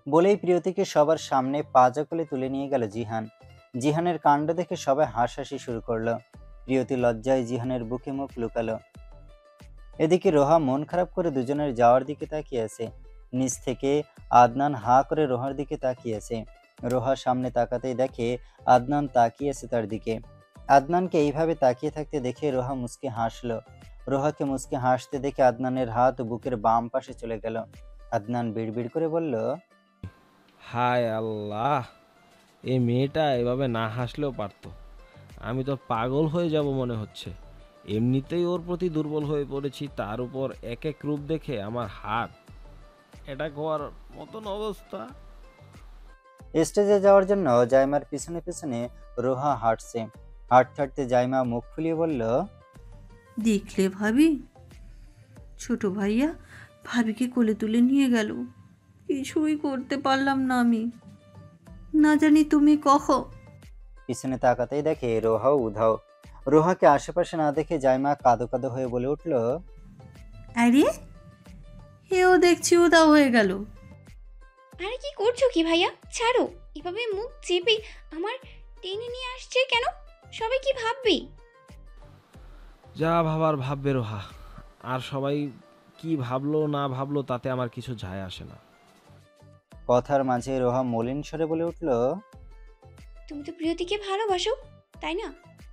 বলেই প্রিয়তিকে সবার সামনে পাজা কোলে তুলে নিয়ে গেল জিহান। জিহানের কাণ্ড দেখে সবাই হাসাহাসি শুরু করলো। প্রিয়তি লজ্জায় জিহানের বুকে মুখ লুকালো। এদিকে রোহা মন খারাপ করে দুজনের যাওয়ার দিকে তাকিয়ে আছে। নিচ থেকে আদনান হা করে রোহার দিকে তাকিয়ে আছে। রোহা সামনে তাকাতেই দেখে আদনান তাকিয়ে আছে তার দিকে। আদনানকে এইভাবে তাকিয়ে থাকতে দেখে রোহা মুচকে হাসলো। রোহাকে মুচকে হাসতে দেখে আদনানের হাত বুকের বাম পাশে চলে গেল। আদনান বিড়বিড় করে বলল, হায় আল্লাহ, এই মেয়েটা এভাবে না হাসলেও পারতো। আমি তো পাগল হয়ে যাব মনে হচ্ছে। এমনিতেই ওর প্রতি দুর্বল হয়ে পড়েছি, তার উপর এক এক রূপ দেখে আমার হাত এটা হওয়ার মতন অবস্থা। স্টেজে যাওয়ার জন্য জাইমার পিছনে পিছনে রোহা হাঁটছে। হাঁটতে হাঁটতে জাইমা মুখ ফুলিয়ে বলল, দেখলে ভাবি, ছোট ভাইয়া ভাবিকে কোলে তুলে নিয়ে গেল, কিছুই করতে পারলাম না আমি। না জানি তুমি পিছনে তাকাতেই দেখে রোহাও উধাও। রোহাকে আশেপাশে না দেখে জাইমা কাঁদো কাঁদো হয়ে বলে উঠল, আরে এও দেখছি উদাও হয়ে গেল। আরে কি করছো কি ভাইয়া? ছাড়ো, এভাবে মুখ চেপে আমার টেনে নিয়ে আসছে কেন? সবাই কি ভাববে? যা ভাবার ভাববে রোহা, আর সবাই কি ভাবলো না ভাবলো তাতে আমার কিছু যায় আসে না। কথার মাঝে রোহা মলিন স্বরে বলে উঠল, তুমি তো প্রিয়তিকে ভালোবাসো, তাই না?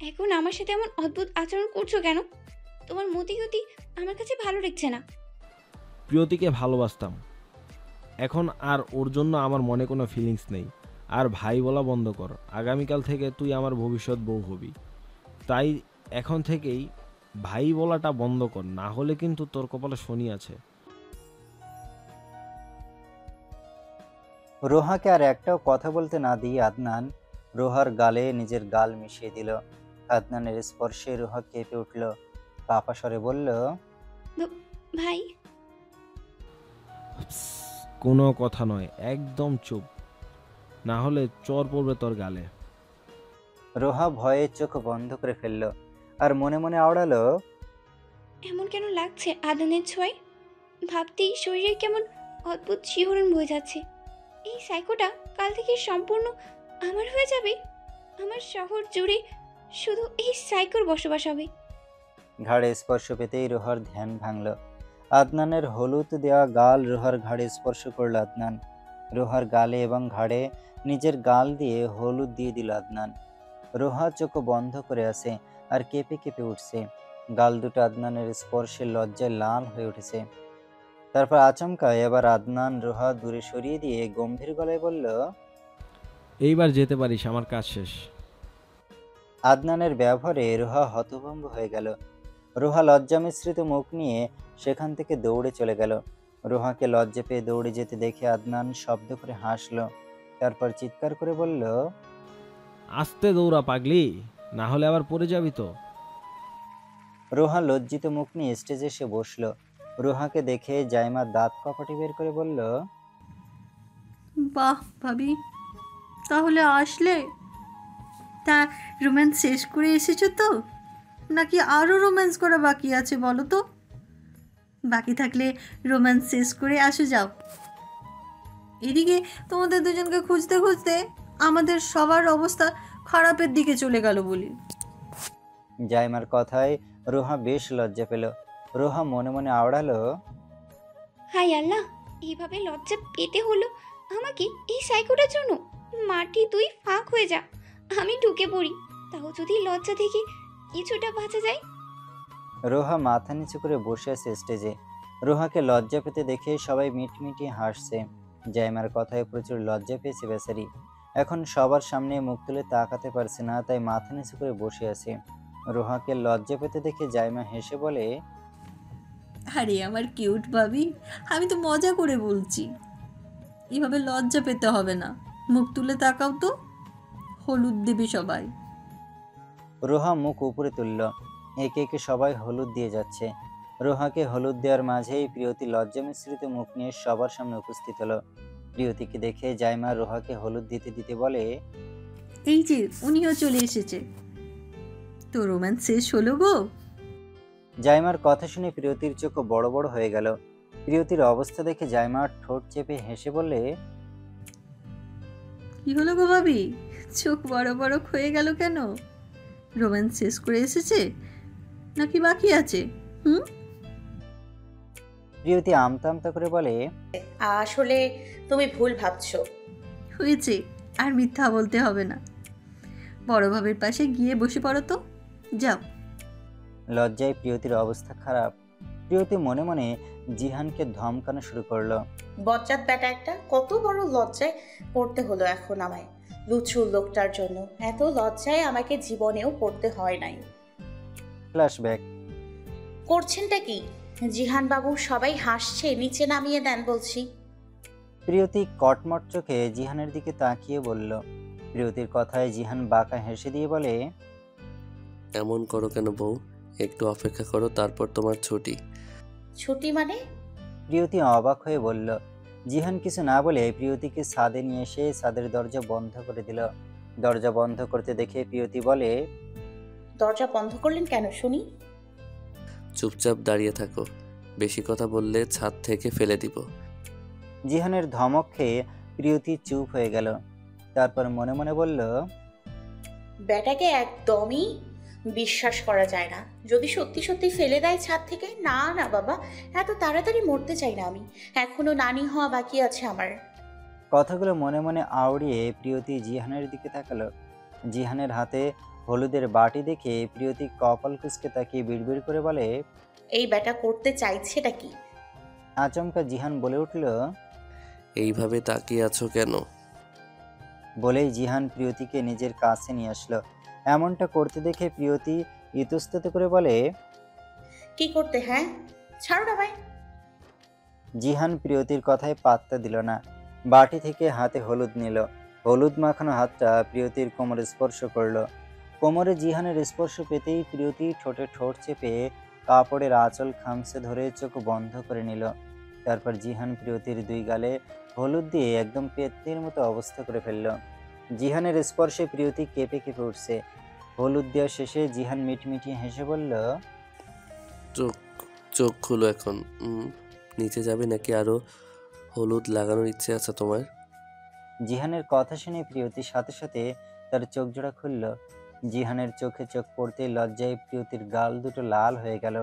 এখন আমার সাথে এমন অদ্ভুত আচরণ করছো কেন? তোমার মতি গতি আমার কাছে ভালো লাগছে না। প্রিয়তিকে ভালোবাসতাম, এখন আর ওর জন্য আমার মনে কোনো ফিলিংস নেই। আর ভাই বলা বন্ধ কর, আগামীকাল থেকে তুই আমার ভবিষ্যৎ বউ হবি। তাই এখন থেকেই ভাই বলাটা বন্ধ কর, না হলে কিন্তু তোর কপালে শনি আছে। রোহাকে আর একটাও কথা বলতে না দিয়ে আদনান রোহার গালে নিজের গাল মিশিয়ে দিল। আদনানের স্পর্শে রোহা কেঁপে উঠল। কাঁপা স্বরে বলল, ভাই, কোনো কথা নয়, একদম চুপ, না হলে চর পড়বে তোর গালে। রোহা ভয়ে চোখ বন্ধ করে ফেলল আর মনে মনে আওড়ালো, এমন কেন লাগছে আদনের ছোঁয়ায়? ভাবতেই শরীরে কেমন অদ্ভুত শিহরণ বয়ে যাচ্ছে। এই সাইকোটা কাল থেকে সম্পূর্ণ আমার হয়ে যাবে। আমার শহর জুড়ে শুধু এই সাইকোর বসবাস হবে। ঘাড়ে স্পর্শ পেতেই রোহার ধ্যান ভাঙল। আদনানের হলুদ দেওয়া গাল রোহার ঘাড়ে স্পর্শ করল আদনান। রোহার গালে এবং ঘাড়ে নিজের গাল দিয়ে হলুদ দিয়ে দিল আদনান। রোহা চোখ বন্ধ করে আছে আর কেঁপে কেঁপে উঠছে। গাল দুটো আদনানের স্পর্শে লজ্জায় লাল হয়ে উঠেছে। তারপর আচমকা এবার আদনান রোহা দূরে সরিয়ে দিয়ে গম্ভীর গলায় বলল, এইবার যেতে পারিস, আমার কাজ শেষ। আদনানের ব্যবহারে রোহা হতভম্ব হয়ে গেল। রোহা লজ্জা মিশ্রিত মুখ নিয়ে সেখান থেকে দৌড়ে চলে গেল। রোহাকে লজ্জা পেয়ে দৌড়ে যেতে দেখে আদনান শব্দ করে হাসলো। তারপর চিৎকার করে বলল, আস্তে দৌড়া পাগলি, না হলে আবার পড়ে যাবি তো। রোহা লজ্জিত মুখ নিয়ে স্টেজে এসে বসলো। রোহাকে দেখে জাইমা দাঁত কপাটি বের করে বলল, বাহ ভাবি, তাহলে আসলে তা রোম্যান্স শেষ করে এসেছো তো, নাকি আরও রোম্যান্স করা বাকি আছে বলো তো? বাকি থাকলে রোম্যান্স শেষ করে আসো যাও। এদিকে তোমাদের দুজনকে খুঁজতে খুঁজতে আমাদের সবার অবস্থা খারাপের দিকে চলে গেল বলি। জাইমার কথায় রোহা বেশ লজ্জা পেল। রোহা মনে মনে আওড়ালো, হাই আল্লাহ, এইভাবে লজ্জা পেতে হলো আমাকে এই সাইকোটার জন্য। মাটি তুই ফাঁক হয়ে যা, আমি ঢুকে পড়ি, তাও যদি লজ্জা থেকে কিছুটা বাঁচা যায়। রোহা মাথা নিচু করে বসে আছে স্টেজে। রোহাকে লজ্জা পেতে দেখে সবাই মিটমিটিয়ে হাসছে। জাইমার কথায় প্রচুর লজ্জা পেয়েছে বেচারি। এখন সবার সামনে মুখ তুলে তাকাতে পারছে না, তাই মাথা নিচু করে বসে আছে। রোহাকে লজ্জা পেতে দেখে জাইমা হেসে বলে, আরে আমার কিউট ভাবি, আমি তো মজা করে বলছি, এভাবে লজ্জা পেতে হবে না, মুখ তুলে তাকাও তো, হলুদ দেবে সবাই। রোহা মুখ উপরে তুলল। একে একে সবাই হলুদ দিয়ে যাচ্ছে। রোহাকে হলুদ দেওয়ার মাঝেই প্রিয়তি লজ্জা মিশ্রিত মুখ নিয়ে সবার সামনে উপস্থিত হলো। প্রিয়তিকে দেখে জাইমা রোহাকে হলুদ দিতে দিতে বলে, এই যে উনিও চলে এসেছে, তো রোম্যান্স শেষ হলো গো। জাইমার কথা শুনে প্রিয়তির চোখ বড় বড় হয়ে গেল। প্রিয়তির অবস্থা দেখে জাইমা ঠোঁট চেপে হেসে বললে, কি হলো গো ভাবি, চোখ বড় বড় হয়ে গেল কেন? রোম্যান্স শেষ করে এসেছে নাকি বাকি আছে? হুম? প্রিয়তি আমতা আমতা করে বলে, আসলে তুমি ভুল ভাবছো। হয়েছে, আর মিথ্যা বলতে হবে না। বড় ভাবের পাশে গিয়ে বসে পড়ো তো, যাও। লজ্জায় প্রিয়তির অবস্থা খারাপ। প্রিয়তি মনে মনে জিহানকে ধমকানো শুরু করলো। বজ্জাত ব্যাটা একটা, কত বড় লজ্জায় পড়তে হলো এখন আমায় লুচু লোকটার জন্য। এত লজ্জায় আমাকে জীবনেও পড়তে হয় নাই। ফ্ল্যাশব্যাক। করছেনটা কি জিহান বাবু? সবাই হাসছে, নিচে নামিয়ে দেন বলছি। প্রিয়তি কটমট চোখে জিহানের দিকে তাকিয়ে বলল। প্রিয়তির কথায় জিহান বাঁকা হেসে দিয়ে বলে, এমন করো কেন বউ? একটু অপেক্ষা করো, তারপর তোমার ছুটি। ছুটি মানে? প্রিয়তি অবাক হয়ে বলল। জিহান কিছু না বলে প্রিয়তিকে ছাদে নিয়ে এসে ছাদের দরজা বন্ধ করে দিল। দরজা বন্ধ করতে দেখে প্রিয়তি বলে, দরজা বন্ধ করলেন কেন শুনি? চুপচাপ দাঁড়িয়ে থাকো, বেশি কথা বললে ছাদ থেকে ফেলে দিব। জিহানের ধমক খেয়ে প্রিয়তি চুপ হয়ে গেল। তারপর মনে মনে বলল, ব্যাটাকে একদমই বিশ্বাস করা যায় না। যদি সত্যি সত্যি ফেলে দেয় ছাদ থেকে, না না বাবা, এত তাড়াতাড়ি মরতে চাই না আমি। এখনো নানি হওয়া বাকি আছে আমার। কথাগুলো মনে মনে আওড়িয়ে প্রিয়তি জিহানের দিকে তাকালো। জিহানের হাতে হলুদের বাটি দেখে প্রিয়তি কপাল কুঁচকে তাকিয়ে বিড়বিড় করে বলে, এই ব্যাটা করতে চাইছেটা কি? আচমকা জিহান বলে উঠল। এইভাবে তাকিয়ে আছো কেন? বলেই জিহান প্রিয়তিকে নিজের কাছে নিয়ে আসলো। এমনটা করতে দেখে প্রিয়তি ইতস্তত করে বলে, কি করতে? হ্যাঁ, ছাড়ো না ভাই। জিহান প্রিয়তির কথায় পাত্তা দিল না। বাটি থেকে হাতে হলুদ নিল। হলুদ মাখানো হাতটা প্রিয়তির কোমরে স্পর্শ করলো। কোমরে জিহানের স্পর্শ পেতেই প্রিয়তি ঠোঁটে ঠোঁট চেপে কাপড়ের আঁচল খামচে ধরে চোখ বন্ধ করে নিল। তারপর জিহান প্রিয়তির দুই গালে হলুদ দিয়ে একদম পেত্নির মতো অবস্থা করে ফেলল। জিহানের স্পর্শে প্রিয়তি কেঁপে কেঁপে উঠছে। হলুদ দেওয়া শেষে জিহান মিটমিটিয়ে হেসে বলল, চোখ চোখ খুলো এখন। নিচে যাবে নাকি আরো হলুদ লাগানোর ইচ্ছে আছে তোমার? জিহানের কথা শুনে প্রিয়তির সাথে সাথে তার চোখ জোড়া খুলল। জিহানের চোখে চোখ পড়তে লজ্জায় প্রিয়তির গাল দুটো লাল হয়ে গেল।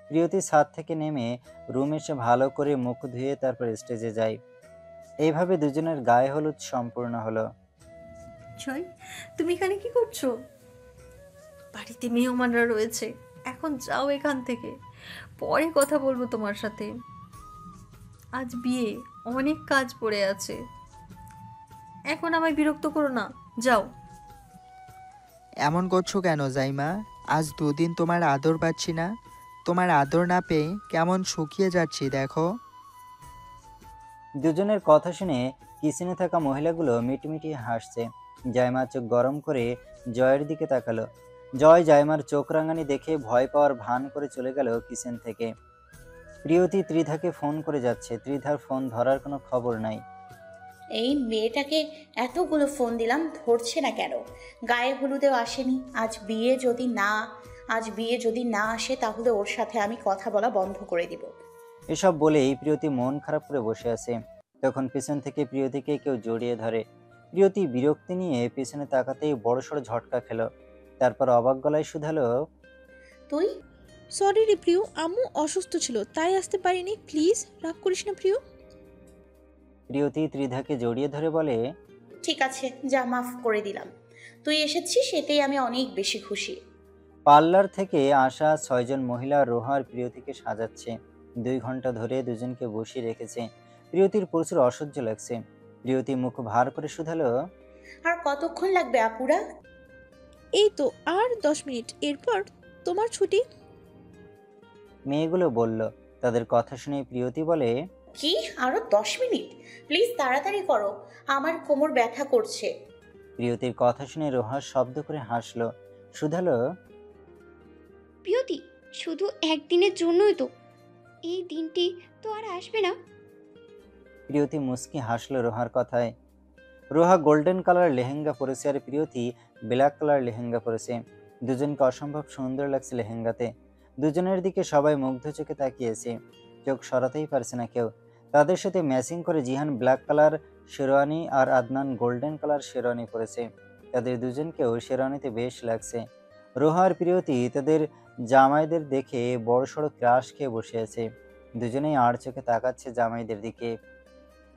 প্রিয়তি ছাদ থেকে নেমে রুমে এসে ভালো করে মুখ ধুয়ে তারপর স্টেজে যায়। এইভাবে দুজনের গায়ে হলুদ সম্পূর্ণ হলো। জয়, তুমি এখানে কি করছো? বাড়িতে মেহমানরা রয়েছে, এখন যাও এখান থেকে, পরে কথা বলবো তোমার সাথে। আজ বিয়ে, অনেক কাজ পড়ে আছে। এখন আমায় বিরক্ত করো না, যাও। এমন করছো কেন জাইমা? আজ দুদিন তোমার আদর পাচ্ছি না। তোমার আদর না পেয়ে কেমন শুকিয়ে যাচ্ছি দেখো। দুজনের কথা শুনে কিচেনে থাকা মহিলাগুলো মিটমিটিয়ে হাসছে। জায়মা চোখ গরম করে জয়ের দিকে তাকালো। জয় জায়মার চোখ রাঙানি দেখে ভয় পাওয়ার ভান করে চলে গেল কিচেন থেকে। প্রিয়তি ত্রিধাকে ফোন করে যাচ্ছে। ত্রিধার ফোন ধরার কোনো খবর নাই। এই মেয়েটাকে এতগুলো ফোন দিলাম, ধরছে না কেন? গায়ে হলুদেও আসেনি। আজ বিয়ে যদি না আসে তাহলে ওর সাথে আমি কথা বলা বন্ধ করে দিব। এসব বলেই প্রিয়তি মন খারাপ করে বসে আছে। তখন পিছন থেকে প্রিয়তিকে কেউ জড়িয়ে ধরে। প্রিয়তি বিরক্তি নিয়ে পিছনে তাকাতেই বড়সড় ঝটকা খেল। তারপর অবাক গলায় শুধালো, তুই? সরি রে প্রিয়, আম্মু অসুস্থ ছিল তাই আসতে পারিনি, প্লিজ রাগ করিস না প্রিয়। প্রিয়তি ত্রিধাকে জড়িয়ে ধরে বলে, ঠিক আছে, যা, মাফ করে দিলাম। তুই এসেছিস এতেই আমি অনেক বেশি খুশি। পার্লার থেকে আসা 6 জন মহিলা রোহার প্রিয়তিকে সাজাচ্ছে। 2 ঘন্টা ধরে দুজনকে বসিয়ে রেখেছে। প্রিয়তির প্রচুর অসহ্য লাগছে। প্রিয়তি মুখ ভার করে শুধালো, আর কতক্ষণ লাগবে আপুরা? এই তো আর 10 মিনিট, এরপর তোমার ছুটি। মেয়েগুলো বলল। তাদের কথা শুনে প্রিয়তি বলে, কি আরো 10 মিনিট? প্লিজ তাড়াতাড়ি করো, আমার কোমর ব্যথা করছে। প্রিয়তির কথা শুনে রোহা শব্দ করে হাসলো। শুধালো, প্রিয়তি, শুধু একদিনের জন্যই তো, এই দিনটি তো আর আসবে না। প্রিয়তি মুস্কি হাসলো রোহার কথায়। রোহা গোল্ডেন কালার লেহেঙ্গা পরেছে আর প্রিয়তি ব্ল্যাক কালার লেহেঙ্গা পরেছে। দুজনকে অসম্ভব সুন্দর লাগছে লেহেঙ্গাতে। দুজনের দিকে সবাই মুগ্ধ চোখে তাকিয়েছে। চোখ সরাতেই পারছে না কেউ। তাদের সাথে ম্যাচিং করে জিহান ব্ল্যাক কালার শেরওয়ানি আর আদনান গোল্ডেন কালার শেরওয়ানি পরেছে। তাদের দুজনকেও শেরওয়ানিতে বেশ লাগছে। রোহা আর প্রিয়তি তাদের জামাইদের দেখে বড়সড় ক্রাশ খেয়ে বসে আছে। দুজনেই আর চোখে তাকাচ্ছে জামাইদের দিকে।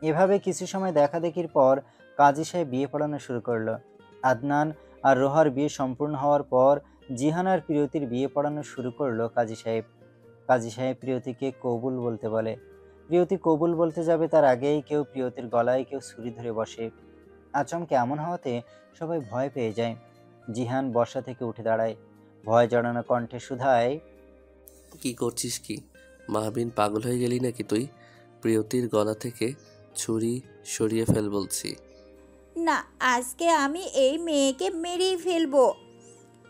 এভাবে কিছু সময় দেখাদেখির পর কাজী সাহেব বিয়ে পড়ানো শুরু করলো। আদনান আর রোহার বিয়ে সম্পূর্ণ হওয়ার পর জিহান আর প্রিয়তির বিয়ে পড়ানো শুরু করলো কাজী সাহেব। কাজী সাহেব প্রিয়তিকে কবুল বলতে বলে। প্রিয়তি কবুল বলতে যাবে তার আগেই কেউ প্রিয়তির গলায় কেউ ছুরি ধরে বসে। আচমকে এমন হওয়াতে সবাই ভয় পেয়ে যায়। জিহান বসা থেকে উঠে দাঁড়ায়, ভয় জড়ানো কণ্ঠে শুধায়, কি করছিস কি? মাহবিন, পাগল হয়ে গেলি নাকি তুই? প্রিয়তির গলা থেকে ছুরি সরিয়ে ফেল বলছি। না, আজকে আমি এই মেয়েকে মেরেই ফেলবো।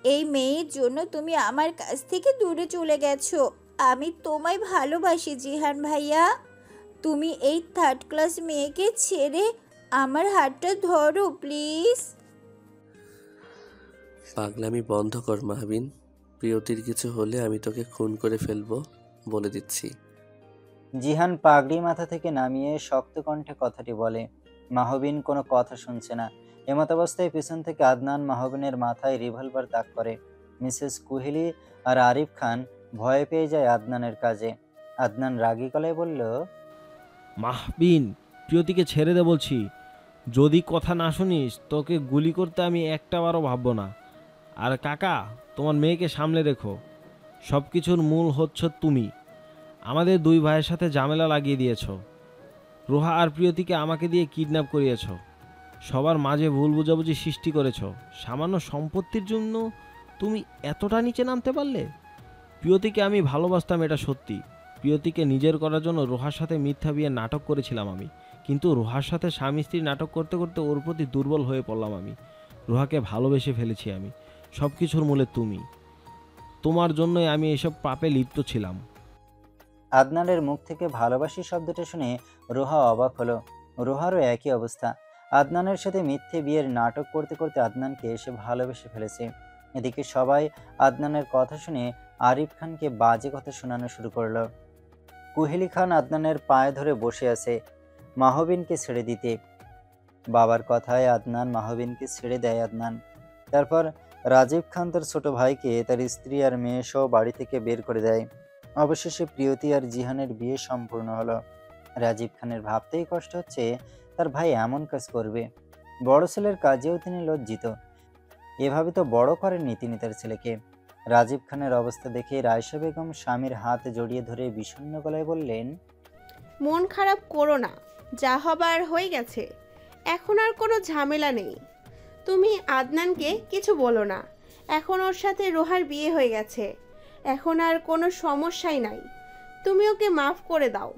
এই মেয়ের জন্য তুমি আমার কাছ থেকে দূরে চলে গেছো। আমি তোমায় ভালোবাসি জিহান ভাইয়া। তুমি এই থার্ড ক্লাস মেয়েকে ছেড়ে আমার হাতটা ধরো প্লিজ। পাগলামি বন্ধ কর মাহবিন। প্রিয়তির কিছু হলে আমি তোকে খুন করে ফেলবো, বলে দিচ্ছি। জিহান পাগড়ি মাথা থেকে নামিয়ে শক্ত কণ্ঠে কথাটি বলে। মাহবিন কোনো কথা শুনছে না। এমতাবস্থায় পিছন থেকে আদনান মাহবিনের মাথায় রিভলভার তাক করে। মিসেস কুহেলি আর আরিফ খান ভয় পেয়ে যায় আদনানের কাজে। আদনান রাগী গলায় বলল, মাহবিন, প্রিয়তিকে ছেড়ে দে বলছি। যদি কথা না শুনিস তোকে গুলি করতে আমি একটাবারও ভাববো না। আর কাকা, তোমার মেয়েকে সামলে রেখো। সব কিছুর মূল হচ্ছ তুমি। আমাদের দুই ভাইয়ের সাথে ঝামেলা লাগিয়ে দিয়েছ। রোহা আর প্রিয়তিকে আমাকে দিয়ে কিডন্যাপ করিয়েছ। সবার মাঝে ভুল বোঝাবুঝি সৃষ্টি করেছ। সামান্য সম্পত্তির জন্য তুমি এতটা নিচে নামতে পারলে? প্রিয়তিকে আমি ভালোবাসতাম, এটা সত্যি। প্রিয়তিকে নিজের করার জন্য রোহার সাথে মিথ্যা বিয়ে নাটক করেছিলাম আমি। কিন্তু রোহার সাথে স্বামী স্ত্রী নাটক করতে করতে ওর প্রতি দুর্বল হয়ে পড়লাম আমি। রোহাকে ভালোবেসে ফেলেছি আমি। সব কিছুর মূলে তুমি। তোমার জন্যই আমি এসব পাপে লিপ্ত ছিলাম। আদনানের মুখ থেকে ভালোবাসি শব্দটা শুনে রোহা অবাক হলো। রোহারও একই অবস্থা। আদনানের সাথে মিথ্যে বিয়ের নাটক করতে করতে আদনানকে এসে ভালোবেসে ফেলেছে। এদিকে সবাই আদনানের কথা শুনে আরিফ খানকে বাজে কথা শোনানো শুরু করলো। কুহেলি খান আদনানের পায়ে ধরে বসে আছে মাহবিনকে ছেড়ে দিতে। বাবার কথায় আদনান মাহবিনকে ছেড়ে দেয়। আদনান তারপর রাজীব খান তার ছোট ভাইকে তার স্ত্রী আর মেয়ে সহ বাড়ি থেকে বের করে দেয়। অবশেষে প্রিয়তি আর জিহানের বিয়ে সম্পূর্ণ হলো। রাজীব খানের ভাবতেই কষ্ট হচ্ছে তার ভাই এমন কাজ করবে। বড় ছেলের কাজেও তিনি লজ্জিত। এভাবে তো বড় করেননি তিনি তার ছেলেকে। রাজীব খানের অবস্থা দেখে রায়শা বেগম স্বামীর হাত জড়িয়ে ধরে বিষণ্ণ গলায় বললেন, মন খারাপ করো না, যা হবার হয়ে গেছে। এখন আর কোনো ঝামেলা নেই। তুমি আদনানকে কিছু বলো না। এখন ওর সাথে রোহার বিয়ে হয়ে গেছে। এখন আর কোনো সমস্যাই নাই। তুমি ওকে মাফ করে দাও।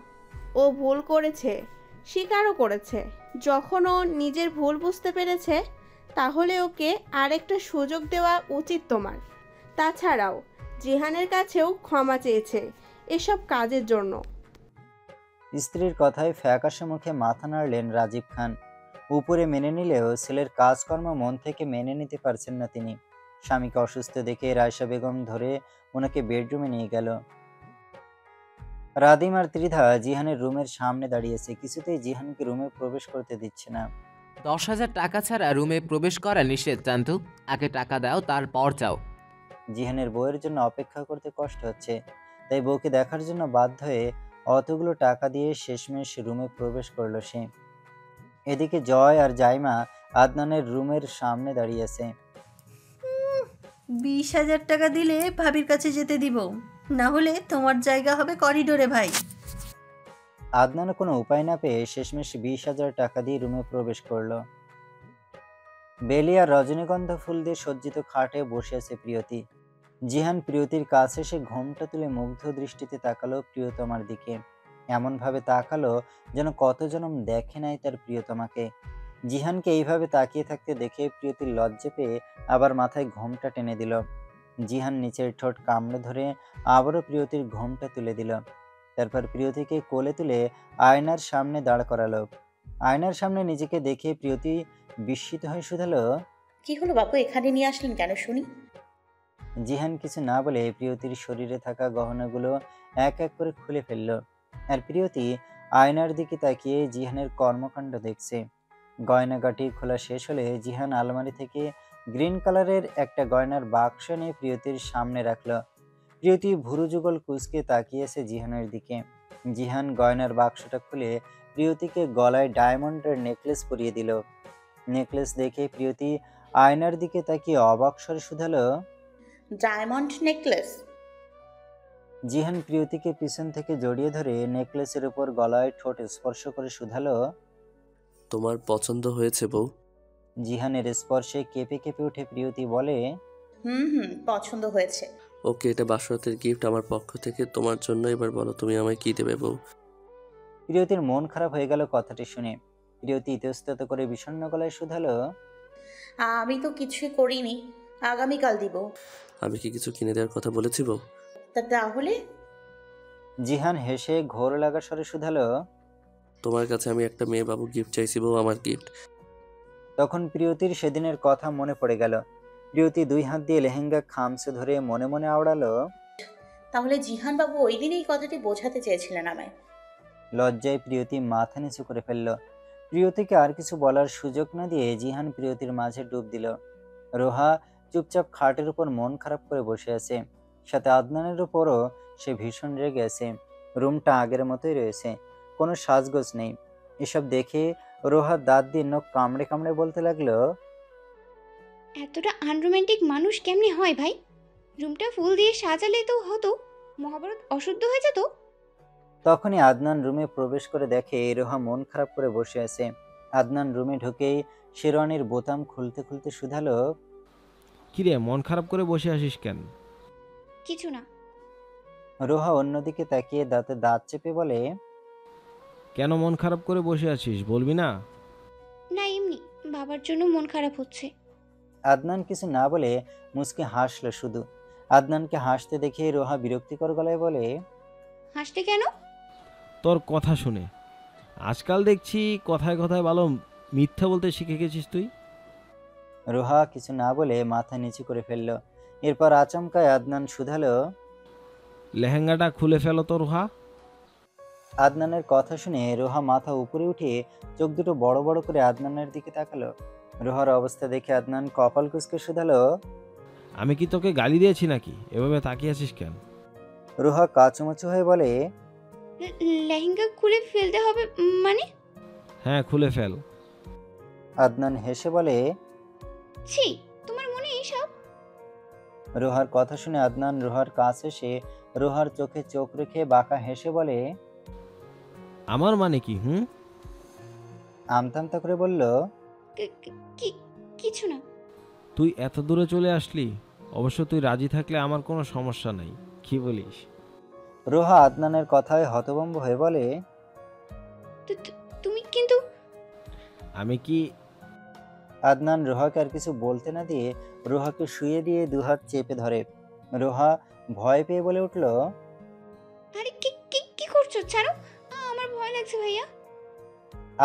ও ভুল করেছে, স্বীকারও করেছে। যখন ও নিজের ভুল বুঝতে পেরেছে, তাহলে ওকে আরেকটা সুযোগ দেওয়া উচিত তোমার। তাছাড়াও জিহানের কাছেও ক্ষমা চেয়েছে এসব কাজের জন্য। স্ত্রীর কথায় ফ্যাকাশে মুখে মাথা নাড়লেন রাজীব খান। উপরে মেনে নিলেও ছেলের কাজকর্ম মন থেকে মেনে নিতে পারছেন না তিনি। স্বামীকে অসুস্থ দেখে রায়শা বেগম ধরে ওনাকে বেডরুমে নিয়ে গেল। রাদিম আর ত্রিধা জিহানের রুমের সামনে দাঁড়িয়েছে। কিছুতেই জিহানকে রুমে প্রবেশ করতে দিচ্ছে না। 10,000 টাকা ছাড়া রুমে প্রবেশ করা নিষেধ চান্তু। আগে টাকা দাও, তারপর যাও। জিহানের বউয়ের জন্য অপেক্ষা করতে কষ্ট হচ্ছে, তাই বউকে দেখার জন্য বাধ্য হয়ে অতগুলো টাকা দিয়ে শেষমেশ রুমে প্রবেশ করলো সে। এদিকে জয় আর জাইমা আদনানের রুমের সামনে দাঁড়িয়ে আছে। 20,000 টাকা দিলে ভাবির কাছে যেতে দিব, না হলে তোমার জায়গা হবে করিডোরে ভাই। আদনান কোনো উপায় না পেয়ে শেষমেশ 20,000 টাকা দিয়ে রুমে প্রবেশ করলো। বেলি আর রজনীগন্ধা ফুল দিয়ে সজ্জিত খাটে বসে আছে প্রিয়তি। জিহান প্রিয়তির কাছে এসে ঘোমটা তুলে মুগ্ধ দৃষ্টিতে তাকালো প্রিয়তমার দিকে। এমনভাবে তাকালো যেন কত জনম দেখে নাই তার প্রিয়তমাকে। জিহানকে এইভাবে তাকিয়ে থাকতে দেখে প্রিয়তির লজ্জা পেয়ে আবার মাথায় ঘোমটা টেনে দিল। জিহান নিচের ঠোঁট কামড়ে ধরে আবারও প্রিয়তির ঘোমটা তুলে দিল। তারপর প্রিয়তিকে কোলে তুলে আয়নার সামনে দাঁড় করালো। আয়নার সামনে নিজেকে দেখে প্রিয়তি বিস্মিত হয়ে শুধালো, কি হলো বাপু, এখানে নিয়ে আসলেন কেন শুনি? জিহান কিছু না বলে প্রিয়তির শরীরে থাকা গহনাগুলো এক এক করে খুলে ফেলল। আর প্রিয়তি আয়নার দিকে তাকিয়ে জিহানের কর্মকাণ্ড দেখছে। গয়নাগাটি খোলা শেষ হলে জিহান আলমারি থেকে গ্রিন কালারের একটা গয়নার বাক্স নিয়ে প্রিয়তির সামনে রাখলো। প্রিয়তি ভুরু যুগল কুঁচকে তাকিয়েছে জিহানের দিকে। জিহান গয়নার বাক্সটা খুলে প্রিয়তিকে গলায় ডায়মন্ডের নেকলেস পরিয়ে দিল। নেকলেস দেখে প্রিয়তি আয়নার দিকে তাকিয়ে অবাক স্বরে শুধালো, ডায়মন্ড নেকলেস? জিহান প্রিয়তিকে পিছন থেকে জড়িয়ে ধরে নেকলেসের উপর গলায় ঠোঁট স্পর্শ করে শুধালো, তোমার পছন্দ হয়েছে বউ? জিহানের স্পর্শে কেঁপে কেঁপে উঠে প্রিয়তি বলে, হুম, পছন্দ হয়েছে। ওকে, এটা বাসরাতের গিফট আমার পক্ষ থেকে তোমার জন্য। এবার বলো তুমি আমায় কি দেবে বউ? প্রিয়তির মন খারাপ হয়ে গেল কথাটি শুনে। প্রিয়তি ইতস্তত করে বিষণ্ণ গলায় শুধালো, আমি তো কিছুই করিনি, আগামীকাল দিব। আমি কি কিছু কিনে দেওয়ার কথা বলেছি বউ? তাহলে? জিহান হেসে ঘোর লাগা স্বরে শুধালো, তোমার কাছে আমি একটা মেয়ে বাবু গিফট চাইছি বউ, আমার গিফট। তখন প্রিয়তির সেদিনের কথা মনে পড়ে গেল। প্রিয়তি 2 হাত দিয়ে লেহেঙ্গা খামচে ধরে মনে মনে আওড়ালো, তাহলে জিহান বাবু ওই দিন এই কথাটি বোঝাতে চেয়েছিলেন আমায়। লজ্জায় প্রিয়তি মাথা নিচু করে ফেলল। প্রিয়তিকে আর কিছু বলার সুযোগ না দিয়ে জিহান প্রিয়তির মাঝে ডুব দিল। রোহা চুপচাপ খাটের উপর মন খারাপ করে বসে আছে। সাথে আদনানের উপরও সে ভীষণ রেগে আছে। রুমটা আগের মতোই রয়েছে, কোনো সাজগোজ নেই। এসব দেখে রোহা দাঁত দিয়ে নখ কামড়ে কামড়ে বলতে লাগলো, এতটা আনরোম্যান্টিক মানুষ কেমনে হয় ভাই? রুমটা ফুল দিয়ে সাজালে তো হতো, মহাভারত অশুদ্ধ হয়ে যেত। তখনই আদনান রুমে প্রবেশ করে দেখে রোহা মন খারাপ করে বসে আছে। আদনান রুমে ঢুকেই শেরওয়ানির বোতাম খুলতে খুলতে শুধালো, কিরে মন খারাপ করে বসে আসিস কেন? কিছু না। রোহা অন্যদিকে তাকিয়ে দাঁতে দাঁত চেপে বলে, কেন মন খারাপ করে বসে আছিস বলবি না? না এমনি, বাবার জন্য মন খারাপ হচ্ছে। আদনান কিছু না বলে মুচকি হাসলো শুধু। আদনানকে হাসতে দেখে রোহা বিরক্তিকর গলায় বলে, হাসতে কেন? তোর কথা শুনে আজকাল দেখছি কথায় কথায় ভালো মিথ্যা বলতে শিখে গেছিস তুই। রোহা কিছু না বলে মাথা নিচু করে ফেলল। এরপর আচমকায় আদনান শুধালো, লেহেঙ্গাটা খুলে ফেলো তো রোহা। আদনানের কথা শুনে রোহা মাথা উপরে উঠে চোখ দুটো বড় বড় করে আদনানের দিকে তাকালো। রোহার অবস্থা দেখে আদনান কপাল কুঁচকে শুধালো, আমি কি তোকে গালি দিয়েছি নাকি? এভাবে তাকিয়ে আছিস কেন? রোহা কাচুমাচু হয়ে বলে, লেহেঙ্গা খুলে ফেলতে হবে মানে? হ্যাঁ খুলে ফেল। আদনান হেসে বলে, ছি, তোমার মনে এইসব? রোহার কথা শুনে আদনান রোহার কাছে এসে রোহার চোখে চোখ রেখে বাঁকা হেসে বলে, আমার মানে কি? আমতা করে বলল, কিছু না। তুই এত দূরে চলে আসলি, অবশ্য তুই রাজি থাকলে আমার কোনো সমস্যা নাই, কি বলিস? রোহা আদনানের কথায় হতভম্ব হয়ে বলে, তুমি কিন্তু। আমি কি? আদনান রোহাকে আর কিছু বলতে না দিয়ে রোহাকে শুয়ে দিয়ে দুহাত চেপে ধরে। রোহা ভয় পেয়ে বলে উঠল, আরে কি করছো? ছাড়ো, আমার ভয় লাগছে ভাইয়া।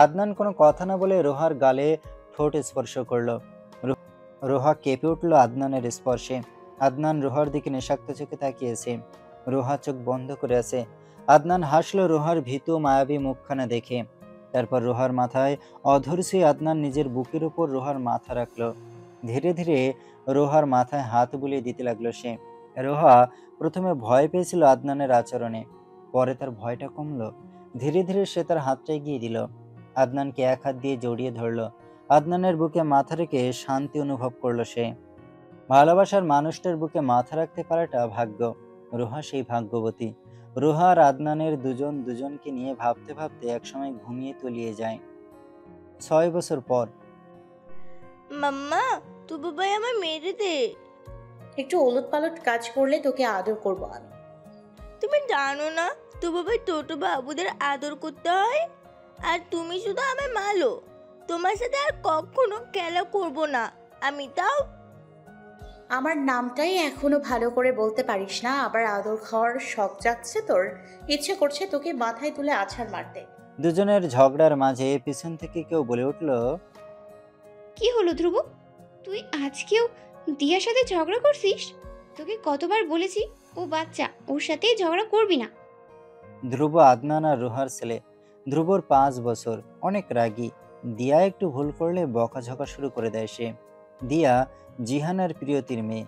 আদনান কোনো কথা না বলে রোহার গালে ঠোঁট স্পর্শ করলো। রোহা কেঁপে উঠল আদনানের স্পর্শে। আদনান রোহার দিকে নেশাক্ত চোখে তাকিয়েছে। রোহা চোখ বন্ধ করে আছে। আদনান হাসলো রোহার ভীতু মায়াবী মুখখানা দেখে। তারপর রোহার মাথায় অধর ছুঁয়ে আদনান নিজের বুকের উপর রোহার মাথা রাখলো। ধীরে ধীরে রোহার মাথায় হাত বুলিয়ে দিতে লাগলো সে। রোহা প্রথমে ভয় পেয়েছিল আদনানের আচরণে, পরে তার ভয়টা কমলো। ধীরে ধীরে সে তার হাতটা এগিয়ে দিল। আদনানকে এক হাত দিয়ে জড়িয়ে ধরলো। আদনানের বুকে মাথা রেখে শান্তি অনুভব করলো সে। ভালোবাসার মানুষটার বুকে মাথা রাখতে পারাটা ভাগ্য। রোহা সেই ভাগ্যবতী। রোহা আর আদনানের দুজন দুজনকে নিয়ে ভাবতে ভাবতে একসময় ঘুমিয়ে তলিয়ে যায়। 6 বছর পর। মাম্মা, তুবু ভাই আমার মেরে দে। একটু ওলটপালট কাজ করলে তোকে আদর করব আমি। তুমি জানো না তুবু ভাই টোটো বাবুদের আদর করতে হয়? আর তুমি শুধু আমায় মালো। তোমার সাথে আর কখনো খেলা করব না আমি। তাও আমার নামটাই এখনো ভালো করে বলতে পারিস না, আবার আদর খাওয়ার শখ যাচ্ছে তোর। ইচ্ছে করছে তোকে মাথায় তুলে আছাড় মারতে। দুজনের ঝগড়ার মাঝে পিছন থেকে কেউ বলে উঠল, কি হলো ধ্রুব? তুই আজকেও দিয়ার সাথে ঝগড়া করছিস? তোকে কতবার বলেছি ও বাচ্চা, ওর সাথে ঝগড়া করবি না। ধ্রুব আদনান আর রোহার ছেলে। ধ্রুবর 5 বছর, অনেক রাগী। দিয়া একটু ভুল করলে বকাঝকা শুরু করে দেয় সে। দিয়া জিহান আর প্রিয়তির মেয়ে।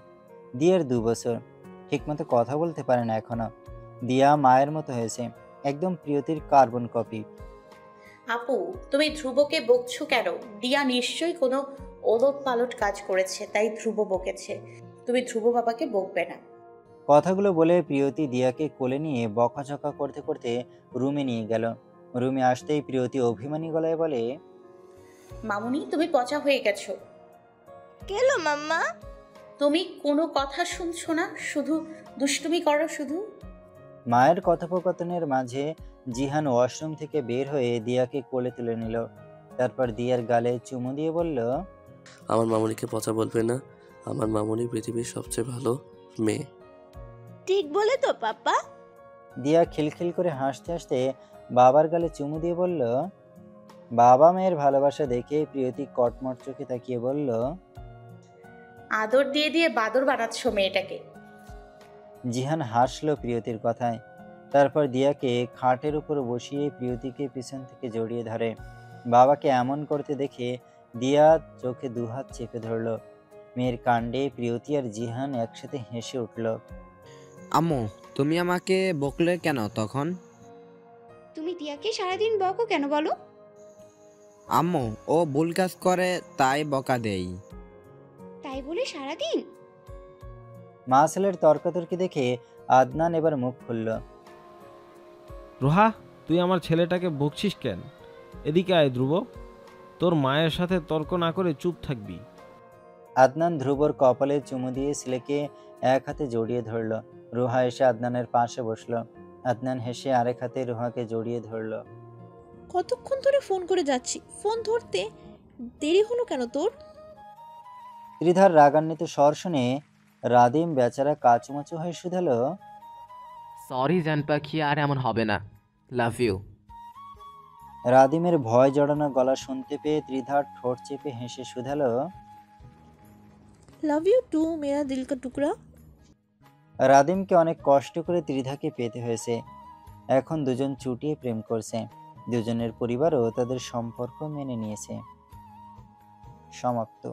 দিয়ার 2 বছর, ঠিকমতো কথা বলতে পারে না এখনো। দিয়া মায়ের মতো হয়েছে, একদম প্রিয়তির কার্বন কপি। আপু, তুমি ধ্রুবকে বকছো কেন? দিয়া নিশ্চয়ই কোনো ওলট পালট কাজ করেছে, তাই ধ্রুব বকেছে। তুমি ধ্রুব বাবাকে বকবে না। কথাগুলো বলে প্রিয়তি দিয়াকে কোলে নিয়ে বকাঝকা করতে করতে রুমে নিয়ে গেল। রুমে আসতেই প্রিয়তি অভিমানী গলায় বলে, মামুনি, তুমি পচা হয়ে গেছো। কেলো মাম্মা? তুমি কোনো কথা শুনছো না, শুধু দুষ্টুমি করো শুধু। মায়ের কথোপকথনের মাঝে জিহান ওয়াশরুম থেকে বের হয়ে দিয়াকে কোলে তুলে নিল। তারপর দিয়ার গালে চুমু দিয়ে বলল, আমার মামুনিকে পচা বলবে না। আমার মামুনি পৃথিবীর সবচেয়ে ভালো মেয়ে। ঠিক বলে তো পাপা। দিয়া খিলখিল করে হাসতে হাসতে বাবার গালে চুমু দিয়ে বলল। বাবা মেয়ের ভালোবাসা দেখে প্রিয়তি কটমট চোখে তাকিয়ে বলল, আদর দিয়ে দিয়ে বাদর বানাচ্ছ মেয়েটাকে। জিহান হাসলো প্রিয়তির কথায়। তারপর দিয়াকে খাটের উপর বসিয়ে প্রিয়তিকে পিছন থেকে জড়িয়ে ধরে। বাবাকে এমন করতে দেখে দিয়া চোখে দুহাত চেপে ধরল। মেয়ের কাণ্ডে প্রিয়তি আর জিহান একসাথে হেসে উঠল। আম্মু, তুমি আমাকে বকলে কেন তখন? তুমি দিয়াকে সারাদিন বকো কেন বলো? আম্মু, ও ভুল কাজ করে তাই বকা দেই। তাই বলে সারাদিন? মা ছেলের তর্কাতর্কি দেখে আদনান এবার মুখ খুলল। রোহা, তুই আমার ছেলেটাকে বকছিস কেন? এদিকে আয় ধ্রুব, তোর মায়ের সাথে তর্ক না করে চুপ থাকবি। আদনান ধ্রুবর কপালে চুমু দিয়ে ছেলেকে এক হাতে জড়িয়ে ধরল। রোহা এসে আদনানের পাশে বসলো। আদনান হেসে আরেক হাতে রোহাকে জড়িয়ে ধরল। কতক্ষণ ধরে ফোন করে যাচ্ছি, ফোন ধরতে দেরি হলো কেন তোর? ত্রিধার রাগান্বিত স্বর শুনে রাদিম বেচারা কাচুমাচু হয়ে শুধালো, সরি জান পাখি, আর এমন হবে না। Love you. রাদিমের ভয় জড়ানো গলা শুনতে পেয়ে ত্রিধার ঠোঁট চেপে হেসে শুধালো, লাভ ইউ টু মেরা দিল কা টুকরা। রাদিমকে অনেক কষ্ট করে ত্রিধাকে পেতে হয়েছে। এখন দুজন চুটিয়ে প্রেম করছে। দুজনের পরিবারও তাদের সম্পর্ক মেনে নিয়েছে। সমাপ্ত।